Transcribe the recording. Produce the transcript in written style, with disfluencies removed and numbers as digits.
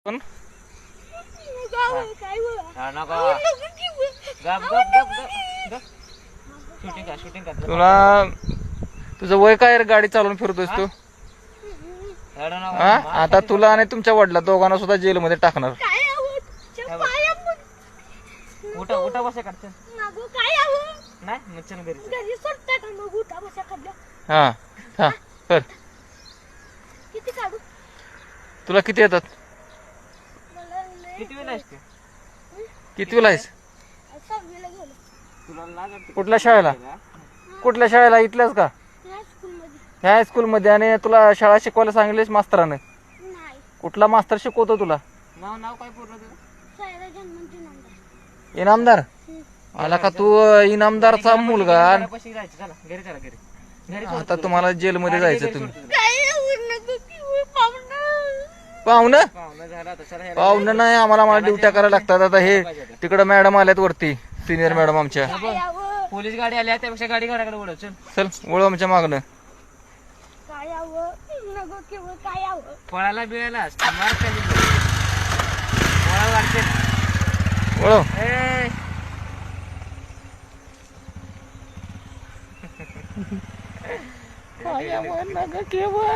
पण तुला तुझं वय काय रे, गाडी चालवून फिरतोस तू? हा, आता तुला आणि तुमच्या वडिला दोघांना सुद्धा जेलमध्ये टाकणार. उठा उठा बसा काढ नाही मग चल घरी हा हा कर. किती काढू? तुला किती येतात? किती वेळ असते कितवीला आहेस? 6वीला गेलो. तुला लाज वाटते? कुठल्या शाळेला? कुठल्या शाळेला? इथल्याच का? ह्या स्कूलमध्ये ह्या हायस्कूल मध्ये? आणि तुला शाळा शिकवायला सांगितलीस मास्तरानं? नाही. कुठला मास्तर शिकवतो तुला? नाव नाव काय पूर्ण तुझं? सायरा जन्मंती नंबर. इनामदार? आला का तू इनामदारचा मुलगा? घरापाशी जायचं, चला घरी चला घरी घरी सोड आता तुला. तुम्हाला जेलमध्ये गाडी जायचं घरी तुम्ही. सोड तुला. काय नको किंवा पाहुणं. पाहुणं? पाहुणं झालं आता, चला ह्याला पाहुणं नाही, आम्हाला ड्युट्या करायला लागतात. आता हे तिकडं मॅडम आल्यात वरती, सिनियर मॅडम आमच्या. काय हवं? पोलीस गाडी आली आहे, त्यापेक्षा गाडी घराकडे ओढव चल. चल वळू आमच्या मागणं. काय हवं? नको किंवा काय हवं? पळायला बिळायला मार खाली पळायला लागते. वळू. ए काय हवं? नका केव्हा